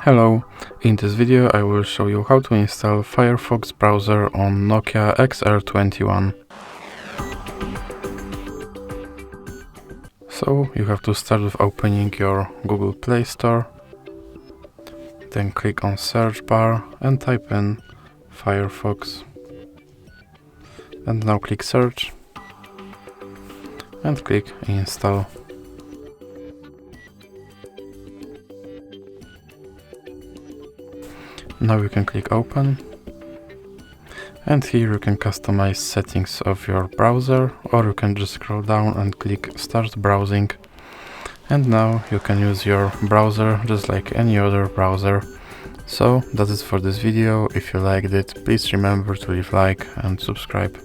Hello, in this video I will show you how to install Firefox browser on NOKIA XR21. So you have to start with opening your Google Play Store, then click on search bar and type in Firefox, and now click search and click install. Now you can click open, and here you can customize settings of your browser, or you can just scroll down and click start browsing. And now you can use your browser just like any other browser. So that's it for this video. If you liked it, please remember to leave a like and subscribe.